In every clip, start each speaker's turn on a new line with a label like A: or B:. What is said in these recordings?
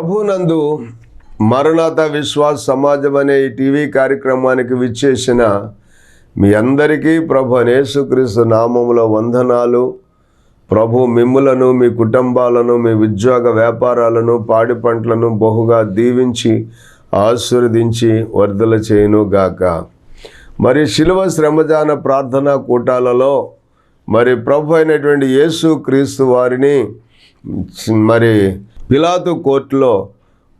A: ప్రభునందు మరణాత విశ్వాస సమాజం అనే ఈ టీవీ కార్యక్రమానికి విచ్చేసిన మీ అందరికీ ప్రభు యేసుక్రీస్తు నామములో వందనాలు. ప్రభు మిమ్ములను, మీ కుటుంబాలను, మీ ఉద్యోగ వ్యాపారాలను, పాడి పంటలను బహుగా దీవించి ఆశీర్వదించి వర్ధల చేయును గాక. మరి శిలువ శ్రమదాన ప్రార్థనా కూటాలలో మరి ప్రభు అయినటువంటి యేసుక్రీస్తు వారిని మరి పిలాతు కోర్టులో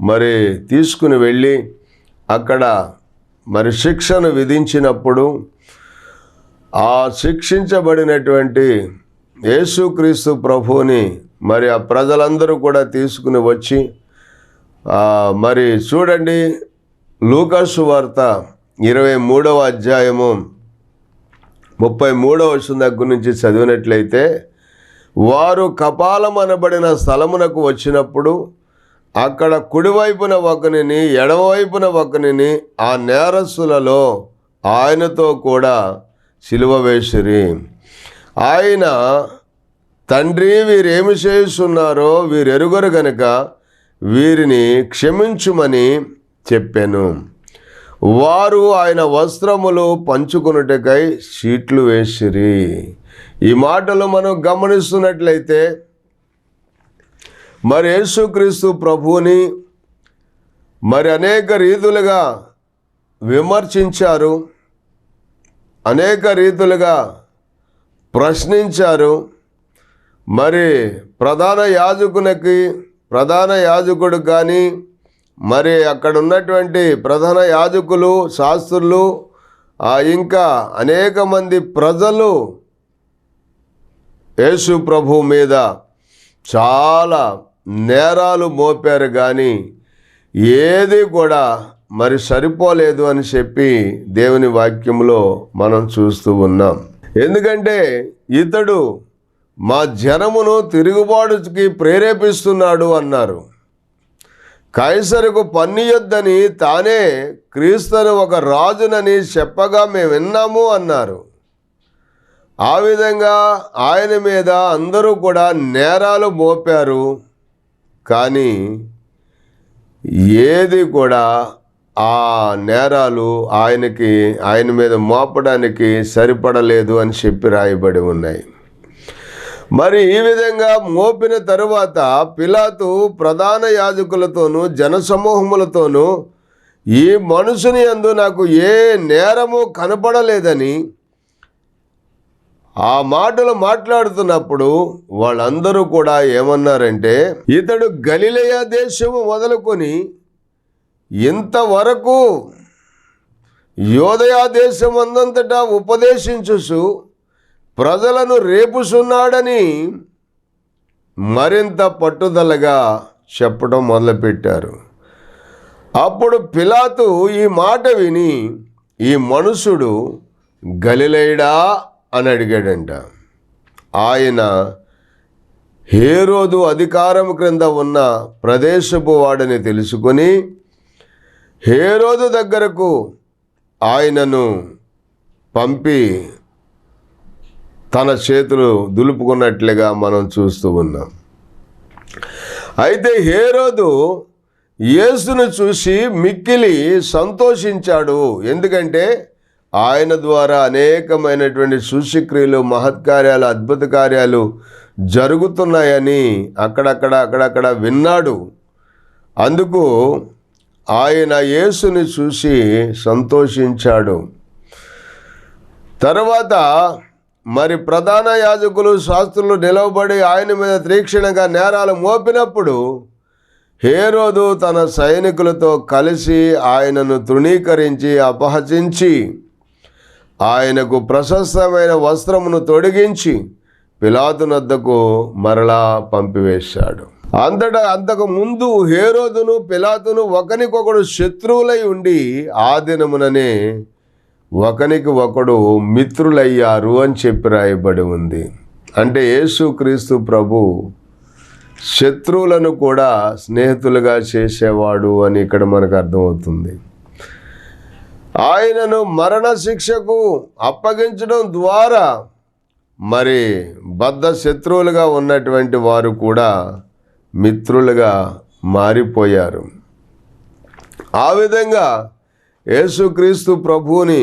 A: మరి తీసుకుని వెళ్ళి అక్కడ మరి శిక్షను విధించినప్పుడు ఆ శిక్షించబడినటువంటి యేసుక్రీస్తు ప్రభువుని మరి ఆ ప్రజలందరూ కూడా తీసుకుని వచ్చి మరి చూడండి, లూకాసు వార్త 23వ అధ్యాయము 33వ వచనం దగ్గర నుంచి చదివినట్లయితే, వారు కపాలం అనబడిన స్థలమునకు వచ్చినప్పుడు అక్కడ కుడివైపున ఒకనిని ఎడమవైపున ఒకనిని ఆ నేరస్తులలో ఆయనతో కూడా సిలువ వేసిరి. ఆయన, తండ్రి, వీరేమి చేస్తున్నారో వీరెరుగరు గనుక వీరిని క్షమించుమని చెప్పాను. వారు ఆయన వస్త్రములు పంచుకొనుటకై చీట్లు వేసిరి. ఈ మాటలు మనం గమనిస్తున్నట్లయితే మరి యేసుక్రీస్తు ప్రభువుని మరి అనేక రీతులుగా విమర్శించారు, అనేక రీతులుగా ప్రశ్నించారు. మరి ప్రధాన యాజకుడు కానీ మరి అక్కడ ఉన్నటువంటి ప్రధాన యాజకులు, శాస్త్రులు, ఇంకా అనేక మంది ప్రజలు యేసు ప్రభు మీద చాలా నేరాలు మోపారు, కానీ ఏది కూడా మరి సరిపోలేదు అని చెప్పి దేవుని వాక్యంలో మనం చూస్తూ ఉన్నాం. ఎందుకంటే ఇతడు మా జనమును తిరుగుబాటుకి ప్రేరేపిస్తున్నాడు అన్నారు. కైసరుకు పన్నియొద్దని తానే క్రీస్తును ఒక రాజునని చెప్పగా మేము విన్నాము అన్నారు. ఆ విధంగా ఆయన మీద అందరూ కూడా నేరాలు మోపారు, కానీ ఏది కూడా ఆ నేరాలు ఆయన మీద మోపడానికి సరిపడలేదు అని చెప్పి రాయబడి ఉన్నాయి. మరి ఈ విధంగా మోపిన తరువాత పిలాతు ప్రధాన యాజకులతోనూ జనసమూహములతోనూ ఈ మనుషుని యందు నాకు ఏ నేరము కనపడలేదని ఆ మాటలు మాట్లాడుతున్నప్పుడు వాళ్ళందరూ కూడా ఏమన్నారంటే, ఇతడు గలిలయ దేశము మొదలుకొని ఇంతవరకు యోదయ దేశం అందంతటా ఉపదేశించుచు ప్రజలను రేపుచున్నాడని మరింత పట్టుదలగా చెప్పడం మొదలుపెట్టారు. అప్పుడు పిలాతు ఈ మాట విని, ఈ మనుషుడు గలిలయుడా అని అడిగాడంట. ఆయన హేరోదు అధికారం క్రింద ఉన్న ప్రదేశపు వాడని తెలుసుకొని హేరోదు దగ్గరకు ఆయనను పంపి తన చేతులు దులుపుకున్నట్లుగా మనం చూస్తూ ఉన్నాం. అయితే హేరోదు యేసును చూసి మిక్కిలి సంతోషించాడు. ఎందుకంటే ఆయన ద్వారా అనేకమైనటువంటి సూచక్రియలు, మహత్కార్యాలు, అద్భుత కార్యాలు జరుగుతున్నాయని అక్కడక్కడ విన్నాడు. అందుకు ఆయన యేసుని చూసి సంతోషించాడు. తర్వాత మరి ప్రధాన యాజకులు, శాస్త్రులు నిలవబడి ఆయన మీద తీక్షణంగా నేరాలు మోపినప్పుడు హేరోదు తన సైనికులతో కలిసి ఆయనను తృణీకరించి అపహసించి ఆయనకు ప్రశస్తమైన వస్త్రమును తొడిగించి పిలాతు వద్దకు మరలా పంపివేశాడు. అంతకు ముందు హేరోదును పిలాతును ఒకనికొకడు శత్రువులై ఉండి ఆ దినముననే ఒకనికి ఒకడు మిత్రులయ్యారు అని చెప్పి రాయబడి ఉంది. అంటే యేసుక్రీస్తు ప్రభు శత్రువులను కూడా స్నేహితులుగా చేసేవాడు అని ఇక్కడ మనకు అర్థమవుతుంది. ఆయనను మరణ శిక్షకు అప్పగించడం ద్వారా మరి బద్ధ శత్రువులుగా ఉన్నటువంటి వారు కూడా మిత్రులుగా మారిపోయారు. ఆ విధంగా యేసుక్రీస్తు ప్రభువుని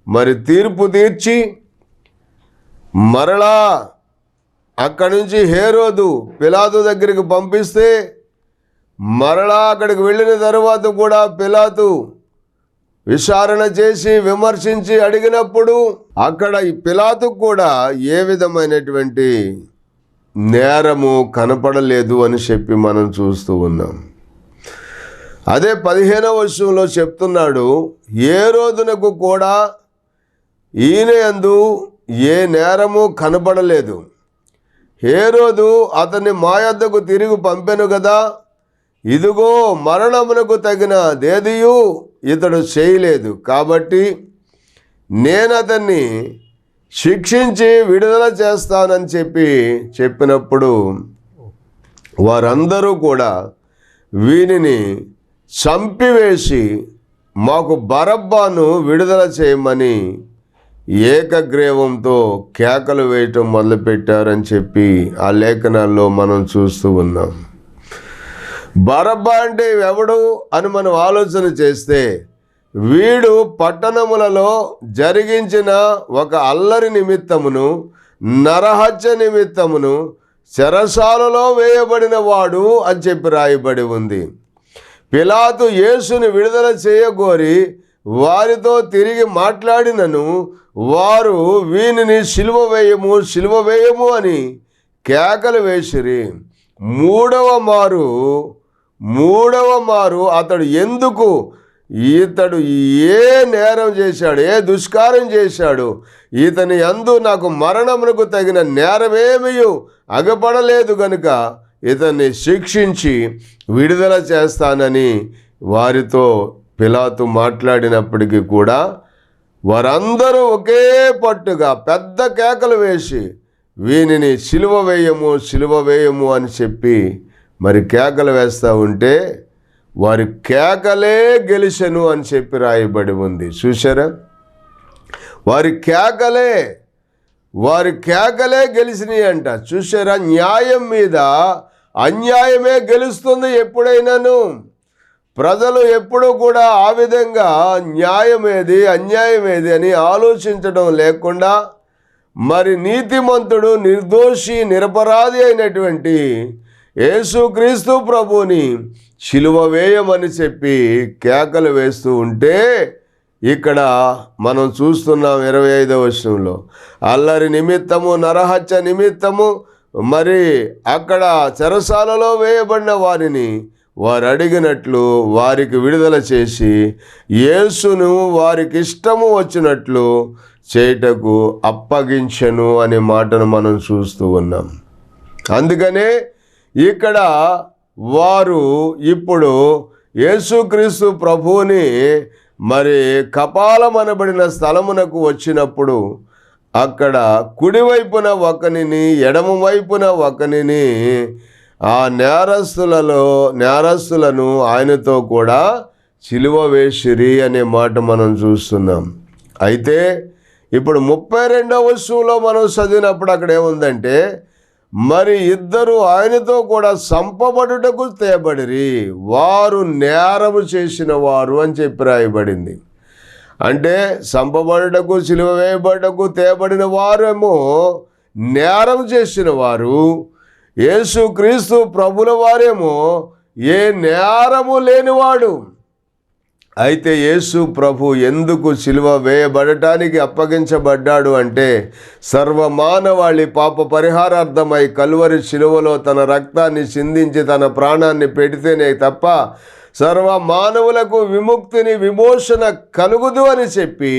A: మరి తీర్పు తీర్చి మరలా అక్కడి నుంచి హేరోదు పిలాతు దగ్గరికి పంపిస్తే మరలా అక్కడికి వెళ్ళిన తర్వాత కూడా పిలాతు విచారణ చేసి విమర్శించి అడిగినప్పుడు అక్కడ ఈ పిలాతుకు కూడా ఏ విధమైనటువంటి నేరము కనపడలేదు అని చెప్పి మనం చూస్తూ ఉన్నాం. అదే 15వ వచనంలో చెప్తున్నాడు, హేరోదునకు కూడా ఈయన యందు ఏ నేరము కనపడలేదు. హేరోదు అతన్ని మా యొద్దకు తిరిగి పంపెను కదా, ఇదిగో మరణమునకు తగిన దేదియు ఇతడు చేయలేదు, కాబట్టి నేను అతన్ని శిక్షించి విడుదల చేస్తానని చెప్పినప్పుడు వారందరూ కూడా వీనిని చంపివేసి మాకు బరబ్బను విడుదల చేయమని ఏకగ్రీవంతో కేకలు వేయటం మొదలుపెట్టారని చెప్పి ఆ లేఖనాల్లో మనం చూస్తూ ఉన్నాం. బరబ్బా అంటే ఎవడు అని మనం ఆలోచన చేస్తే, వీడు పట్టణములలో జరిగించిన ఒక అల్లరి నిమిత్తమును నరహత్య నిమిత్తమును చెరసాలలో వేయబడిన వాడు అని చెప్పి రాయబడి ఉంది. పిలాతు యేసుని విడుదల చేయగోరి వారితో తిరిగి మాట్లాడినను వారు వీనిని సిలువ వేయము అని కేకలు వేసిరి. మూడవ మారు అతడు ఇతడు ఏ నేరం చేశాడు, ఏ దుష్కారం చేశాడు, ఇతని యందు నాకు మరణమునకు తగిన నేరమేమీ అగపడలేదు గనుక ఇతన్ని శిక్షించి విడుదల చేస్తానని వారితో పిలాతు మాట్లాడినప్పటికీ కూడా వారందరూ ఒకే పట్టుగా పెద్ద కేకలు వేసి వీనిని సిలువ వేయము అని చెప్పి మరి కేకలు వేస్తూ ఉంటే వారి కేకలే గెలిచెను అని చెప్పి రాయబడి ఉంది. చూసారా, వారి కేకలే గెలిచినాయి అంట. చూసారా, న్యాయం మీద అన్యాయమే గెలుస్తుంది ఎప్పుడైనాను. ప్రజలు ఎప్పుడూ కూడా ఆ విధంగా న్యాయమేది అన్యాయమేది అని ఆలోచించడం లేకుండా మరి నీతిమంతుడు నిర్దోషి నిరపరాధి అయినటువంటి యేసుక్రీస్తు ప్రభువుని సిలువ వేయమని చెప్పి కేకలు వేస్తూ ఉంటే ఇక్కడ మనం చూస్తున్నాం 25వ వచనంలో, అల్లరి నిమిత్తము నరహత్య నిమిత్తము మరి అక్కడ చెరసాలలో వేయబడిన వారిని వారు అడిగినట్లు వారికి విడుదల చేసి యేసును వారికి ఇష్టము వచ్చినట్లు చేయుటకు అప్పగించెను అనే మాటను మనం చూస్తూ ఉన్నాం. అందుకనే ఇక్కడ వారు ఇప్పుడు యేసుక్రీస్తు ప్రభువుని మరి కపాలమనబడిన స్థలమునకు వచ్చినప్పుడు అక్కడ కుడివైపున ఒకనిని ఎడమ వైపున ఒకనిని ఆ నేరస్తులను ఆయనతో కూడా సిలువ వేసిరి అనే మాట మనం చూస్తున్నాం. అయితే ఇప్పుడు 32వ వచనంలో మనం చదివినప్పుడు అక్కడ ఏముందంటే, మరి ఇద్దరు ఆయనతో కూడా చంపబడుటకు తేబడిరి, వారు నేరము చేసిన వారు అని చెప్పి రాయబడింది. అంటే చంపబడుటకు సిలువ వేయబడుటకు తేబడిన వారేమో నేరం చేసిన వారు, యేసుక్రీస్తు ప్రభుల వారేమో ఏ నేరము లేనివాడు. అయితే యేసు ప్రభు ఎందుకు సిలువ వేయబడటానికి అప్పగించబడ్డాడు అంటే, సర్వమానవాళి పాప పరిహారార్థమై కల్వరి సిలువలో తన రక్తాన్ని చిందించి తన ప్రాణాన్ని పెడితేనే తప్ప సర్వ మానవులకు విముక్తిని విమోచన కలుగుదు అని చెప్పి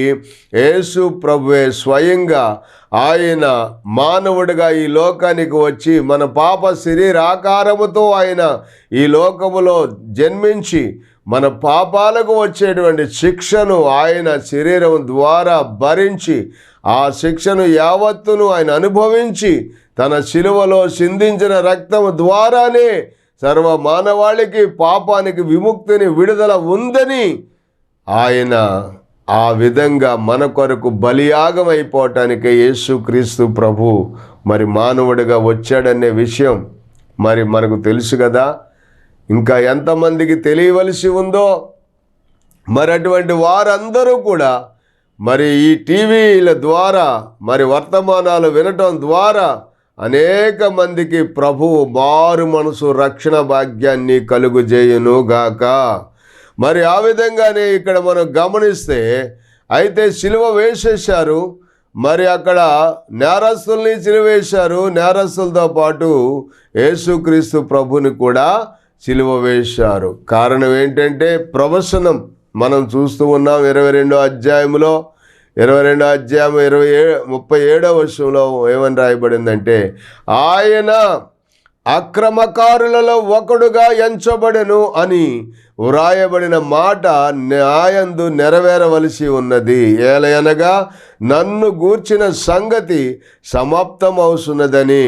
A: యేసు ప్రభువే స్వయంగా ఆయన మానవుడిగా ఈ లోకానికి వచ్చి మన పాప శరీరాకారముతో ఆయన ఈ లోకములో జన్మించి మన పాపాలకు వచ్చేటువంటి శిక్షను ఆయన శరీరం ద్వారా భరించి ఆ శిక్షను యావత్తును ఆయన అనుభవించి తన శిలువలో చిందించిన రక్తము ద్వారానే సర్వ మానవాళికి పాపానికి విముక్తిని విడుదల ఉందని ఆయన ఆ విధంగా మన కొరకు బలియాగం అయిపోవటానికి యేసుక్రీస్తు ప్రభు మరి మానవుడిగా వచ్చాడనే విషయం మరి మనకు తెలుసు కదా. ఇంకా ఎంతమందికి తెలియవలసి ఉందో. మరి అటువంటి వారందరూ కూడా మరి ఈ టీవీల ద్వారా మరి వర్తమానాలు వినటం ద్వారా అనేక మందికి ప్రభువు మారు మనసు రక్షణ భాగ్యాన్ని కలుగుజేయును గాక. మరి ఆ విధంగానే ఇక్కడ మనం గమనిస్తే అయితే సిలువ వేసేశారు. మరి అక్కడ నేరస్తుల్ని సిలువ వేశారు. నేరస్తులతో పాటు యేసుక్రీస్తు ప్రభుని కూడా సిలువ వేశారు. కారణం ఏంటంటే ప్రవచనం మనం చూస్తూ ఉన్నాం 22వ అధ్యాయంలో 37వ వచనంలో ఏమని రాయబడిందంటే, ఆయన అక్రమకారులలో ఒకడుగా ఎంచబడెను అని వ్రాయబడిన మాట న్యాయందు నెరవేరవలసి ఉన్నది. ఏలయనగా నన్ను గూర్చిన సంగతి సమాప్తం అవుతున్నదని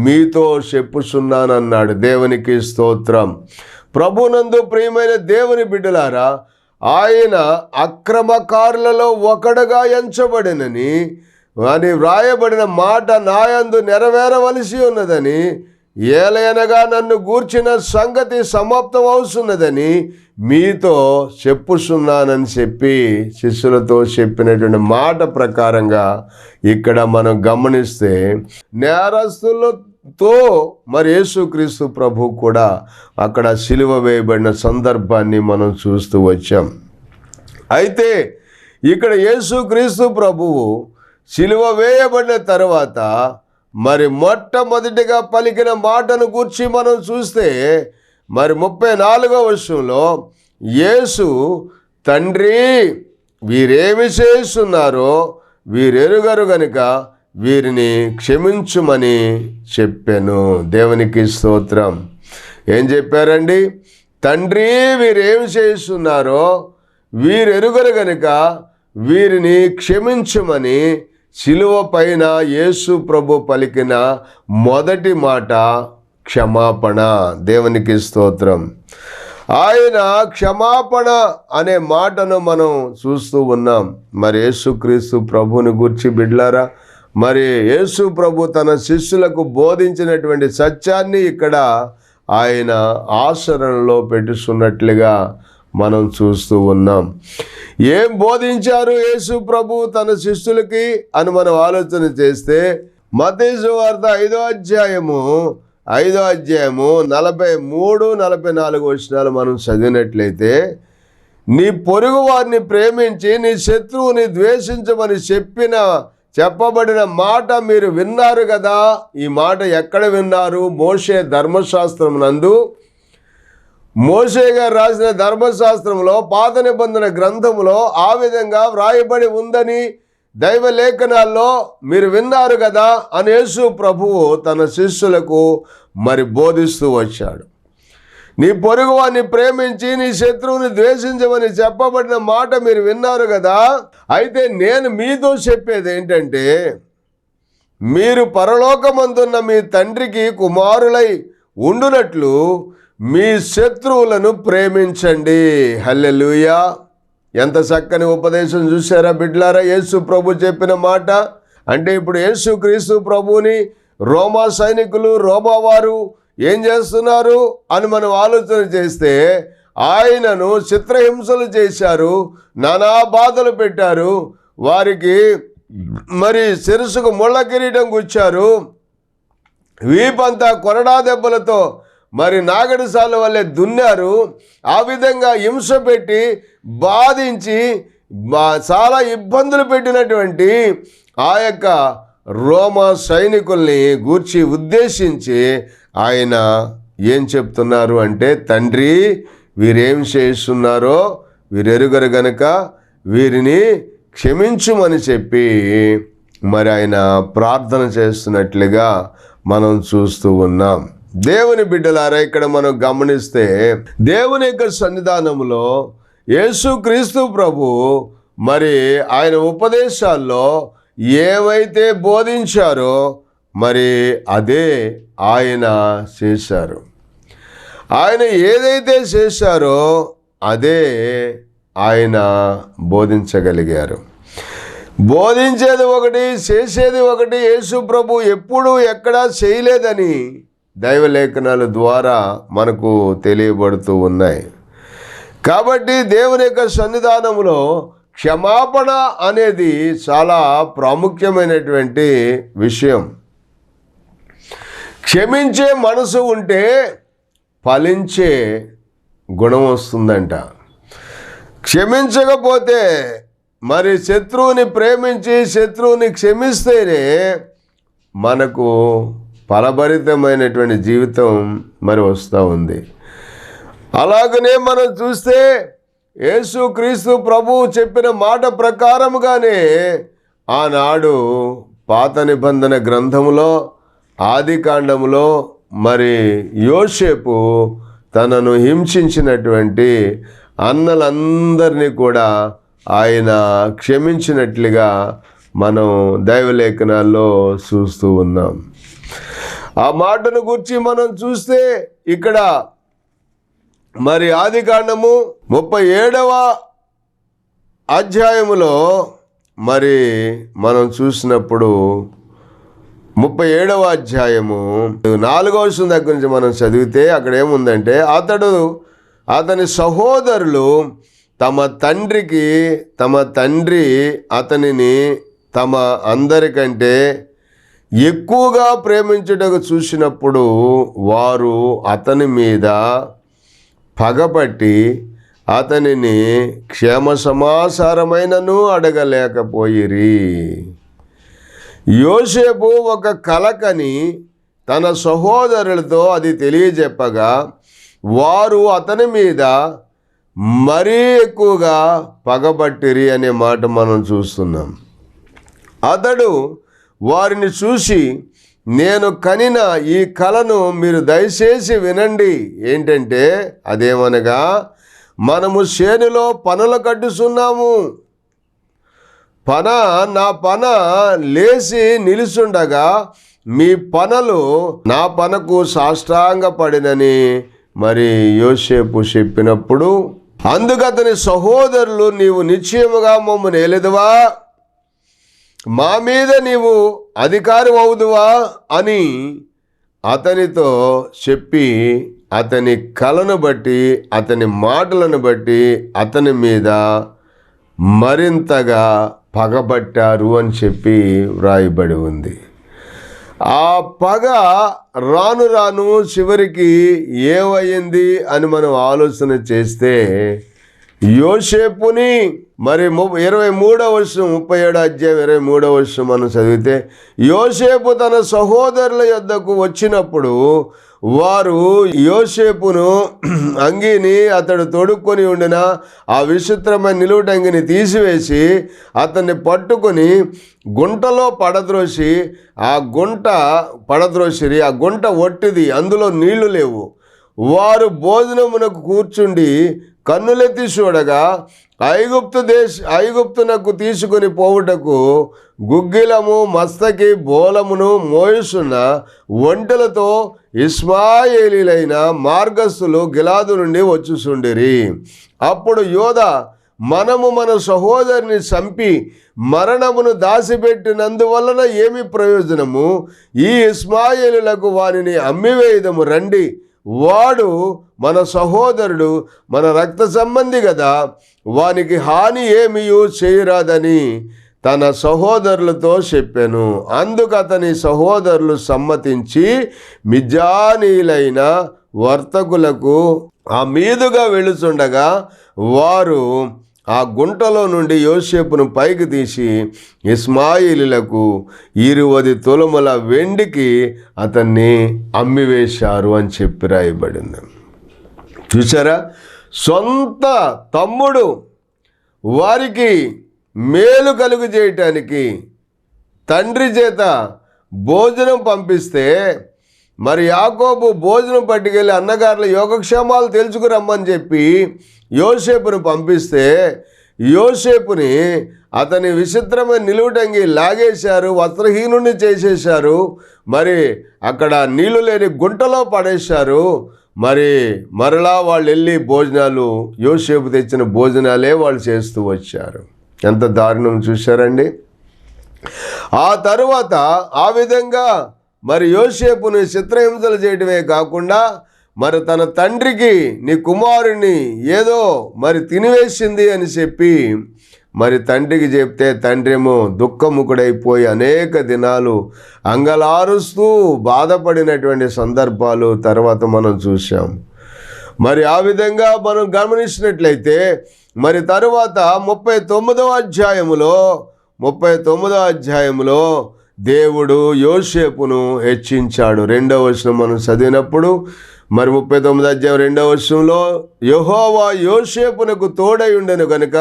A: మీతో చెప్పుచున్నానన్నాడు. దేవునికి స్తోత్రం. ప్రభునందు ప్రియమైన దేవుని బిడ్డలారా, ఆయన అక్రమకారులలో ఒకడుగా ఎంచబడినని అని వ్రాయబడిన మాట నాయందు నెరవేరవలసి ఉన్నదని, ఏలయనగా నన్ను గూర్చిన సంగతి సమాప్తం అవుతున్నదని మీతో చెప్పుచున్నానని చెప్పి శిష్యులతో చెప్పినటువంటి మాట ప్రకారంగా ఇక్కడ మనం గమనిస్తే నేరస్తులతో మరి యేసుక్రీస్తు ప్రభు కూడా అక్కడ సిలువ వేయబడిన సందర్భాన్ని మనం చూస్తూ వచ్చాం. అయితే ఇక్కడ యేసుక్రీస్తు ప్రభువు సిలువ వేయబడిన తర్వాత మరి మొట్టమొదటిగా పలికిన మాటను గూర్చి మనం చూస్తే మరి 34వ వచనంలో యేసు, తండ్రి వీరేమి చేస్తున్నారో వీరెరుగరు గనుక వీరిని క్షమించుమని చెప్పాను. దేవునికి స్తోత్రం. ఏం చెప్పారండి? తండ్రి వీరేమి చేస్తున్నారో వీరెరుగరు గనుక వీరిని క్షమించుమని సిలువ పైన యేసు ప్రభు పలికిన మొదటి మాట క్షమాపణ. దేవునికి స్తోత్రం. ఆయన క్షమాపణ అనే మాటను మనం చూస్తూ ఉన్నాం. మరి యేసుక్రీస్తు ప్రభుని గురించి బిడ్లారా, మరి యేసు ప్రభు తన శిష్యులకు బోధించినటువంటి సత్యాన్ని ఇక్కడ ఆయన ఆచరణలో పెట్టుతున్నట్లుగా మనం చూస్తూ ఉన్నాం. ఏం బోధించారు యేసు ప్రభు తన శిష్యులకి అని మనం ఆలోచన చేస్తే మత్తయి సువార్త 5వ అధ్యాయము 43-44 వచనాలు మనం చదివినట్లయితే, నీ పొరుగు వారిని ప్రేమించి నీ శత్రువుని ద్వేషించమని చెప్పబడిన మాట మీరు విన్నారు కదా. ఈ మాట ఎక్కడ విన్నారు? మోషే ధర్మశాస్త్రం నందు, మోషే గారు రాసిన ధర్మశాస్త్రంలో పాత నిబంధన గ్రంథములో ఆ విధంగా వ్రాయబడి ఉందని దైవ లేఖనాల్లో మీరు విన్నారు కదా అని యేసు ప్రభువు తన శిష్యులకు మరి బోధిస్తూ వచ్చాడు. నీ పొరుగు వారిని ప్రేమించి నీ శత్రువుని ద్వేషించమని చెప్పబడిన మాట మీరు విన్నారు కదా. అయితే నేను మీతో చెప్పేది ఏంటంటే, మీరు పరలోకమందున్న మీ తండ్రికి కుమారులై ఉండునట్లు మీ శత్రువులను ప్రేమించండి. హల్లెలూయా. ఎంత చక్కని ఉపదేశం చూసారా బిడ్లారా? యేసు ప్రభు చెప్పిన మాట. అంటే ఇప్పుడు యేసు క్రీస్తు ప్రభువుని రోమా సైనికులు, రోమా వారు ఏం చేస్తున్నారు అని మనం ఆలోచన చేస్తే, ఆయనను చిత్రహింసలు చేశారు, నానా బాధలు పెట్టారు, వారికి మరి శిరస్సుకు ముళ్ళ కిరీటం గుచ్చారు, వీపంతా కొరడా దెబ్బలతో మరి నాగడిసాల వల్లే దున్నారు. ఆ విధంగా హింస పెట్టి బాధించి చాలా ఇబ్బందులు పెట్టినటువంటి ఆ యొక్క రోమా సైనికుల్ని గూర్చి ఉద్దేశించి ఆయన ఏం చెప్తున్నారు అంటే, తండ్రి వీరేం చేస్తున్నారో వీరెరుగరు గనుక వీరిని క్షమించుమని చెప్పి మరి ఆయన ప్రార్థన చేస్తున్నట్లుగా మనం చూస్తూ ఉన్నాం. దేవుని బిడ్డలారా, ఇక్కడ మనం గమనిస్తే దేవుని యొక్క సన్నిధానంలో యేసుక్రీస్తు ప్రభు మరి ఆయన ఉపదేశాల్లో ఏవైతే బోధించారో మరి అదే ఆయన చేశారు. ఆయన ఏదైతే చేశారో అదే ఆయన బోధించగలిగారు. బోధించేది ఒకటి, చేసేది ఒకటి. యేసు ప్రభు ఎప్పుడూ ఎక్కడా చేయలేదని దైవలేఖనాల ద్వారా మనకు తెలియబడుతూ ఉన్నాయి. కాబట్టి దేవుని యొక్క సన్నిధానంలో క్షమాపణ అనేది చాలా ప్రాముఖ్యమైనటువంటి విషయం. క్షమించే మనసు ఉంటే ఫలించే గుణం వస్తుందంట. క్షమించకపోతే, మరి శత్రువుని ప్రేమించి శత్రువుని క్షమిస్తేనే మనకు ఫలభరితమైనటువంటి జీవితం మరి వస్తూ ఉంది. అలాగనే మనం చూస్తే యేసుక్రీస్తు ప్రభువు చెప్పిన మాట ప్రకారముగానే ఆనాడు పాత నిబంధన గ్రంథములో ఆదికాండములో మరి యోసేపు తనను హింసించినటువంటి అన్నలందరినీ కూడా ఆయన క్షమించినట్లుగా మనం దైవలేఖనాల్లో చూస్తూ ఉన్నాం. ఆ మాటను గురించి మనం చూస్తే ఇక్కడ మరి ఆదికాండము 37వ అధ్యాయములో మరి మనం చూసినప్పుడు 37వ అధ్యాయము 4వ వచనం దగ్గర నుంచి మనం చదివితే అక్కడ ఏముందంటే, అతని సహోదరులు తమ తండ్రి అతనిని తమ అందరికంటే ఎక్కువగా ప్రేమించుటకు చూసినప్పుడు వారు అతని మీద పగపట్టి అతనిని క్షేమ సమాచారమైనను అడగలేకపోయిరి. యోసేపు ఒక కలకని తన సహోదరులతో అది తెలియజెప్పగా వారు అతని మీద మరీ ఎక్కువగా పగబట్టిరి అనే మాట మనం చూస్తున్నాం. అతడు వారిని చూసి, నేను కనిన ఈ కలను మీరు దయచేసి వినండి. ఏంటంటే అదేమనగా, మనము చేనులో పనులు కట్టుచున్నాము. నా పన లేచి నిలుచుండగా మీ పనలు నా పనకు సాష్టాంగపడినని మరి యోసేపు చెప్పినప్పుడు, అందుకు అతని సహోదరులు, నీవు నిశ్చయముగా మమ్మల్ని ఏలెదవా, మా మీద నీవు అధికారి అవుదువా అని అతనితో చెప్పి అతని కలను బట్టి అతని మాటలను బట్టి అతని మీద మరింతగా పగబట్టారు అని చెప్పి వ్రాయబడి ఉంది. ఆ పగ రాను రాను చివరికి ఏమయ్యింది అని మనం ఆలోచన చేస్తే, యోసేపుని మరి 23వ వచనం 37వ అధ్యాయం 23వ వచనం మనం చదివితే, యోసేపు తన సహోదరుల యొద్దకు వచ్చినప్పుడు వారు యోసేపును అంగీని అతడు తొడుక్కొని ఉండిన ఆ విచిత్రమైన నిలువుటంగిని తీసివేసి అతన్ని పట్టుకొని గుంటలో పడద్రోసి ఆ గుంట ఒట్టిది, అందులో నీళ్లు లేవు. వారు భోజనమునకు కూర్చుండి కన్నులెత్తి చూడగా ఐగుప్తునకు తీసుకుని పోవుటకు గుగ్గిలము మస్తకి బోలమును మోయుసున్న ఒంటెలతో ఇస్మాయేలీలైన మార్గస్థులు గిలాదు నుండి వచ్చుచుండిరి. అప్పుడు యోధా, మనము మన సహోదరుని చంపి మరణమును దాచిపెట్టినందువలన ఏమి ప్రయోజనము? ఈ ఇస్మాయేలులకు వారిని అమ్మివేయుదము రండి. వాడు మన సహోదరుడు, మన రక్త సంబంధి కదా, వానికి హాని ఏమీయూ చేయరాదని తన సహోదరులతో చెప్పాను. అందుకు అతని సహోదరులు సమ్మతించి మిద్యానీయులైన వర్తకులకు ఆ మీదుగా వెళుచుండగా వారు ఆ గుంటలో నుండి యోసేపును పైకి తీసి ఇస్మాయిలీలకు 20 తులముల వెండికి అతన్ని అమ్మివేశారు అని చెప్పి రాయబడింది. చూసారా, సొంత తమ్ముడు వారికి మేలు కలుగు చేయటానికి తండ్రి చేత భోజనం పంపిస్తే, మరి యాకోబు భోజనం పట్టుకెళ్ళి అన్నగారుల యోగక్షేమాలు తెలుసుకురమ్మని చెప్పి యోసేపును పంపిస్తే, యోసేపుని అతని విచిత్రమైన నిలువుటంగి లాగేశారు, వస్త్రహీనుని చేసేశారు, మరి అక్కడ నీళ్లు లేని గుంటలో పడేశారు. మరలా వాళ్ళు వెళ్ళి భోజనాలు, యోసేపు తెచ్చిన భోజనాలే వాళ్ళు చేస్తూ వచ్చారు. ఎంత దారుణం చూశారండి. ఆ తరువాత ఆ విధంగా మరి యోసేపుని చిత్రహింసలు చేయడమే కాకుండా మరి తన తండ్రికి నీ కుమారుని ఏదో మరి తినివేసింది అని చెప్పి మరి తండ్రికి చెప్తే తండ్రేమో దుఃఖముఖుడైపోయి అనేక దినాలు అంగలారుస్తూ బాధపడినటువంటి సందర్భాలు తర్వాత మనం చూసాం. మరి ఆ విధంగా మనం గమనించినట్లయితే మరి తరువాత 39వ అధ్యాయములో దేవుడు యోసేపును హెచ్చించాడు. 2వ వచనం మనం చదివినప్పుడు మరి 39వ అధ్యాయం 2వ వచనంలో యెహోవా యోసేపునకు తోడై ఉండెను గనుక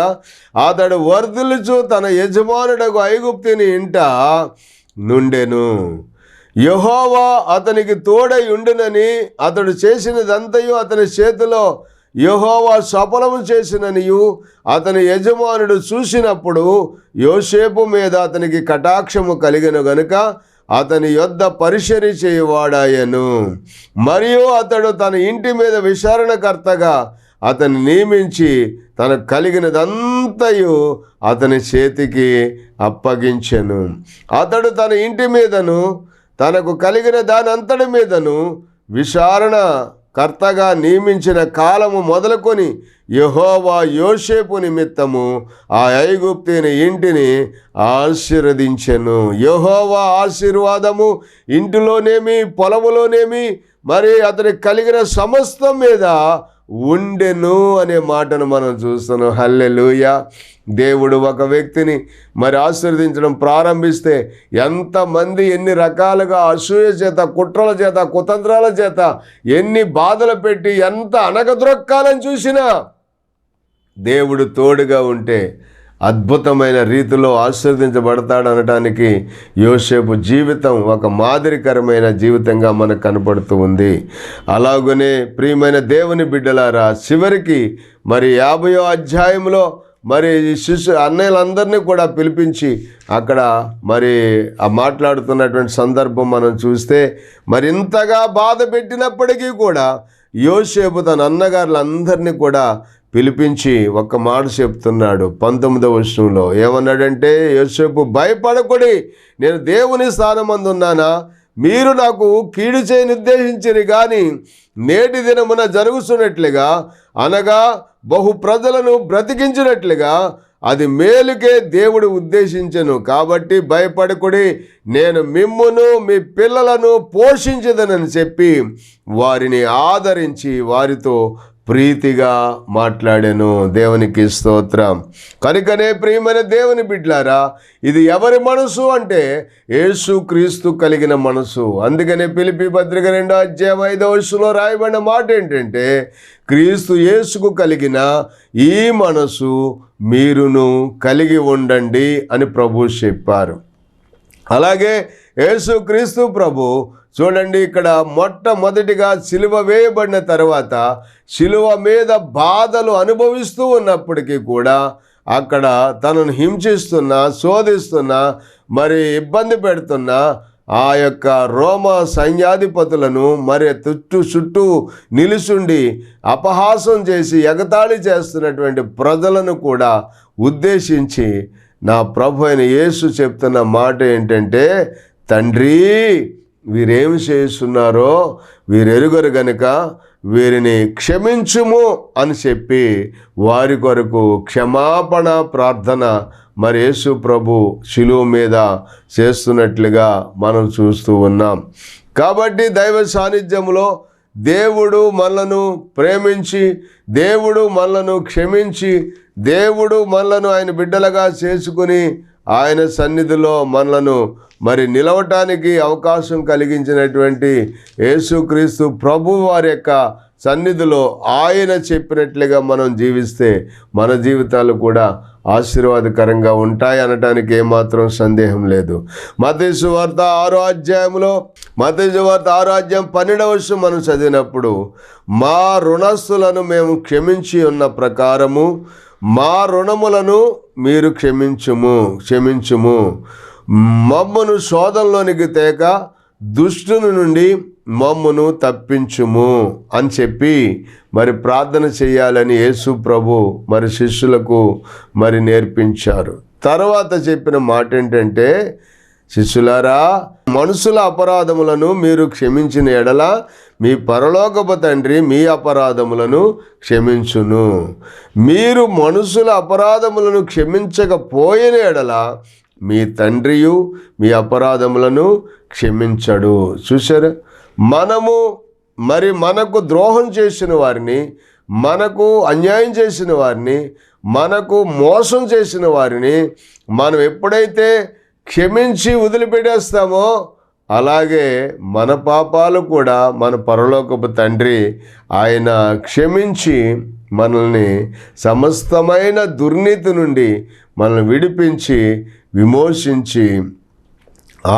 A: అతడు వర్ధిల్లుచు తన యజమానుడకు ఐగుప్తుని ఇంట నుండెను. యెహోవా అతనికి తోడై ఉండునని అతడు చేసినదంతయు అతని చేతిలో యెహోవా సఫలము చేసిననియు అతని యజమానుడు చూసినప్పుడు యోసేపు మీద అతనికి కటాక్షము కలిగెను గనుక అతని యొద్ద పరిచర్య చేయువాడాయెను. మరియు అతడు తన ఇంటి మీద విచారణకర్తగా అతన్ని నియమించి తనకు కలిగినదంతయు అతని చేతికి అప్పగించెను. అతడు తన ఇంటి మీదను తనకు కలిగిన దాని అంతటి మీదను విచారణ కర్తగా నియమించిన కాలము మొదలుకొని యెహోవా యోసేపు నిమిత్తము ఆ ఐగుప్తుని ఇంటిని ఆశీర్వదించెను. యెహోవా ఆశీర్వాదము ఇంటిలోనేమి పొలములోనేమి మరి అతనికి కలిగిన సమస్తం మీద ఉండెను అనే మాటను మనం చూస్తున్నాం. హల్లెలూయా. దేవుడు ఒక వ్యక్తిని మరి ఆశీర్వదించడం ప్రారంభిస్తే ఎంతమంది ఎన్ని రకాలుగా అసూయ చేత, కుట్రల చేత, కుతంత్రాల చేత ఎన్ని బాధలు పెట్టి ఎంత అణగద్రొక్కాలని చూసినా దేవుడు తోడుగా ఉంటే అద్భుతమైన రీతిలో ఆశీర్వదించబడతాడు అనడానికి యోసేపు జీవితం ఒక మాదిరికరమైన జీవితంగా మనకు కనపడుతూ ఉంది. అలాగనే ప్రియమైన దేవుని బిడ్డలారా, చివరికి మరి 50వ అధ్యాయంలో మరి అన్నయ్యలందరినీ కూడా పిలిపించి అక్కడ మరి ఆ మాట్లాడుతున్నటువంటి సందర్భం మనం చూస్తే మరి ఇంతగా బాధ పెట్టినప్పటికీ కూడా యోసేపు తన అన్నగారులందరినీ కూడా పిలిపించి ఒక్క మాట చెప్తున్నాడు. 19వ వచనంలో ఏమన్నాడంటే, యోసేపు భయపడకుడి, నేను దేవుని స్థానమందు ఉన్నానా? మీరు నాకు కీడు చేయని ఉద్దేశించిరి కానీ నేటి దినమున జరుగుతున్నట్లుగా అనగా బహు ప్రజలను బ్రతికించినట్లుగా అది మేలుకే దేవుడు ఉద్దేశించెను. కాబట్టి భయపడకుడి, నేను మిమ్మును మీ పిల్లలను పోషించదనని చెప్పి వారిని ఆదరించి వారితో ప్రీతిగా మాట్లాడాను. దేవునికి స్తోత్రం. కనుకనే ప్రియమైన దేవుని బిడ్డలారా, ఇది ఎవరి మనసు అంటే యేసుక్రీస్తు కలిగిన మనసు. అందుకనే ఫిలిప్పీ పత్రిక 2వ అధ్యాయం 5వ వచనంలో రాయబడిన మాట ఏంటంటే, క్రీస్తు యేసుకు కలిగిన ఈ మనసు మీరును కలిగి ఉండండి అని ప్రభు చెప్పారు. అలాగే యేసుక్రీస్తు ప్రభు చూడండి, ఇక్కడ మొట్టమొదటిగా సిలువ వేయబడిన తర్వాత సిలువ మీద బాధలు అనుభవిస్తూ ఉన్నప్పటికీ కూడా అక్కడ తనను హింసిస్తున్న, శోధిస్తున్న, మరి ఇబ్బంది పెడుతున్న ఆ యొక్క రోమ సైన్యాధిపతులను మరి చుట్టూ నిలుచుండి అపహాసం చేసి ఎగతాళి చేస్తున్నటువంటి ప్రజలను కూడా ఉద్దేశించి నా ప్రభు అయిన యేసు చెప్తున్న మాట ఏంటంటే, తండ్రి వీరేమి చేస్తున్నారో వీరెరుగరు గనుక వీరిని క్షమించుము అని చెప్పి వారి కొరకు క్షమాపణ ప్రార్థన మరి యేసు ప్రభు శిలువ మీద చేస్తున్నట్లుగా మనం చూస్తూ ఉన్నాం. కాబట్టి దైవ సాన్నిధ్యంలో దేవుడు మనలను ప్రేమించి, దేవుడు మనలను క్షమించి, దేవుడు మనలను ఆయన బిడ్డలుగా చేసుకుని ఆయన సన్నిధిలో మనలను మరి నిలవటానికి అవకాశం కలిగించినటువంటి యేసుక్రీస్తు ప్రభు వారి యొక్క సన్నిధిలో ఆయన చెప్పినట్లుగా మనం జీవిస్తే మన జీవితాలు కూడా ఆశీర్వాదకరంగా ఉంటాయి అనటానికి ఏమాత్రం సందేహం లేదు. మత్తయి సువార్త 6వ అధ్యాయంలో మత్తయి సువార్త 6వ అధ్యాయం 12వ వచనం మనం చదివినప్పుడు, మా రుణస్థులను మేము క్షమించి ఉన్న ప్రకారము మా రుణములను మీరు క్షమించుము, మమ్మను శోధనలోనికి తేక దుష్టుని నుండి మమ్మను తప్పించుము అని చెప్పి మరి ప్రార్థన చేయాలని యేసు ప్రభు మరి శిష్యులకు మరి నేర్పించారు. తర్వాత చెప్పిన మాట ఏంటంటే, శిష్యులారా, మనుషుల అపరాధములను మీరు క్షమించిన ఎడల మీ పరలోకపు తండ్రి మీ అపరాధములను క్షమించును. మీరు మనుషుల అపరాధములను క్షమించకపోయిన ఎడల మీ తండ్రియు మీ అపరాధములను క్షమించడు. చూశారా, మనకు ద్రోహం చేసిన వారిని, మనకు అన్యాయం చేసిన వారిని, మనకు మోసం చేసిన వారిని మనం ఎప్పుడైతే క్షమించి వదిలిపెట్టేస్తామో అలాగే మన పాపాలు కూడా మన పరలోకపు తండ్రి ఆయన క్షమించి మనల్ని సమస్తమైన దుర్నీతి నుండి మనల్ని విడిపించి విమోచించి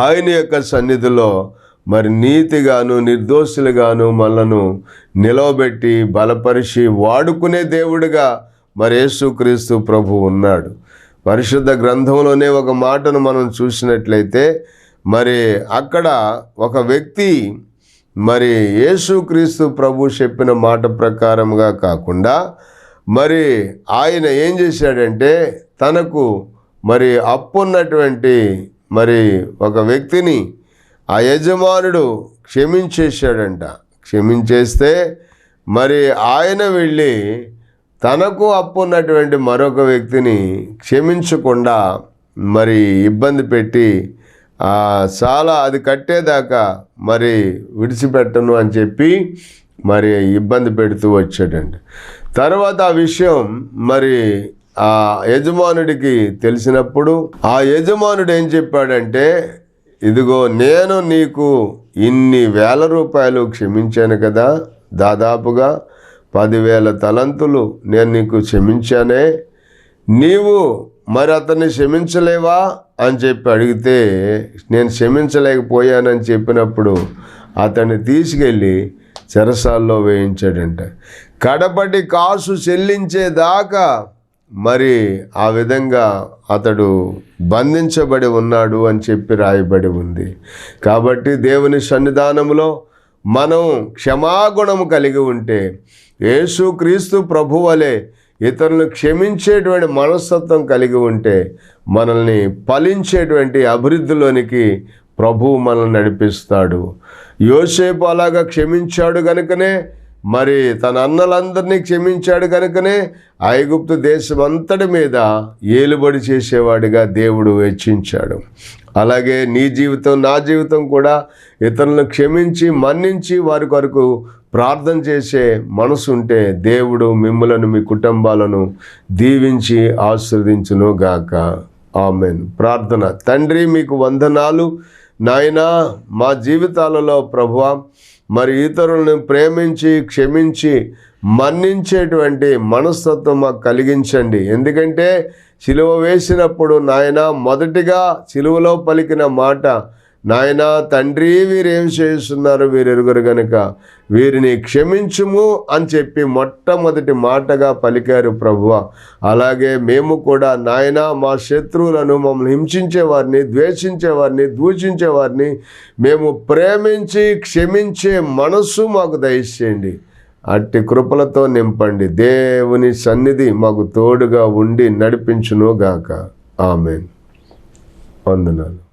A: ఆయన యొక్క సన్నిధిలో మరి నీతిగాను నిర్దోషులుగాను మనలను నిలవబెట్టి బలపరిచి వాడుకునే దేవుడిగా మరి యేసుక్రీస్తు ప్రభు ఉన్నాడు. పరిశుద్ధ గ్రంథంలోనే ఒక మాటను మనం చూసినట్లయితే మరి అక్కడ ఒక వ్యక్తి మరి యేసుక్రీస్తు ప్రభు చెప్పిన మాట ప్రకారంగా కాకుండా మరి ఆయన ఏం చేశాడంటే తనకు మరి అప్పున్నటువంటి మరి ఒక వ్యక్తిని ఆ యజమానుడు క్షమించేశాడంట. క్షమించేస్తే మరి ఆయన వెళ్ళి తనకు అప్పున్నటువంటి మరొక వ్యక్తిని క్షమించకుండా మరి ఇబ్బంది పెట్టి చాలా అది కట్టేదాకా మరి విడిచిపెట్టను అని చెప్పి మరి ఇబ్బంది పెడుతూ వచ్చాడంట. తర్వాత ఆ విషయం మరి ఆ యజమానుడికి తెలిసినప్పుడు ఆ యజమానుడు ఏం చెప్పాడంటే, ఇదిగో నేను నీకు ఇన్ని వేల రూపాయలు క్షమించాను కదా, దాదాపుగా 10,000 తలంతులు నేను నీకు క్షమించానే, నీవు మరి అతన్ని క్షమించలేవా అని చెప్పి అడిగితే, నేను క్షమించలేకపోయానని చెప్పినప్పుడు అతన్ని తీసుకెళ్ళి చెరసాల్లో వేయించాడంట. కడపటి కాసు చెల్లించేదాకా మరి ఆ విధంగా అతడు బంధించబడి ఉన్నాడు అని చెప్పి రాయబడి ఉంది. కాబట్టి దేవుని సన్నిధానంలో మనం క్షమాగుణము కలిగి ఉంటే యేసుక్రీస్తు ప్రభువలే ఇతరులను క్షమించేటువంటి మనస్తత్వం కలిగి ఉంటే మనల్ని ఫలించేటువంటి అభివృద్ధిలోనికి ప్రభువు మనల్ని నడిపిస్తాడు. యోసేపు అలాగా క్షమించాడు కనుకనే మరి తన అన్నలందరినీ క్షమించాడు కనుకనే ఐగుప్తు దేశం అంతటి మీద ఏలుబడి చేసేవాడిగా దేవుడు హెచ్చించాడు. అలాగే నీ జీవితం నా జీవితం కూడా ఇతరులను క్షమించి మన్నించి వారి కొరకు ప్రార్థన చేసే మనసు ఉంటే దేవుడు మిమ్మలను మీ కుటుంబాలను దీవించి ఆశీర్వదించును గాక. ఆమేన్. ప్రార్థన. తండ్రి మీకు వందనాలు నాయనా, మా జీవితాలలో ప్రభువా మరి ఇతరులను ప్రేమించి క్షమించి మన్నించేటువంటి మనస్తత్వం మాకు కలిగించండి. ఎందుకంటే సిలువ వేసినప్పుడు నాయన మొదటిగా సిలువలో పలికిన మాట, నాయన తండ్రి వీరేం చేస్తున్నారు వీరు ఎరుగరు గనుక వీరిని క్షమించుము అని చెప్పి మొట్టమొదటి మాటగా పలికారు ప్రభువా. అలాగే మేము కూడా నాయన మా శత్రువులను, మమ్మల్ని హింసించేవారిని, ద్వేషించేవారిని, దూషించేవారిని మేము ప్రేమించి క్షమించే మనస్సు మాకు దయచేయండి. అట్టి కృపలతో నింపండి. దేవుని సన్నిధి మాకు తోడుగా ఉండి నడిపించును గాక. ఆమేన్. వందనాలు.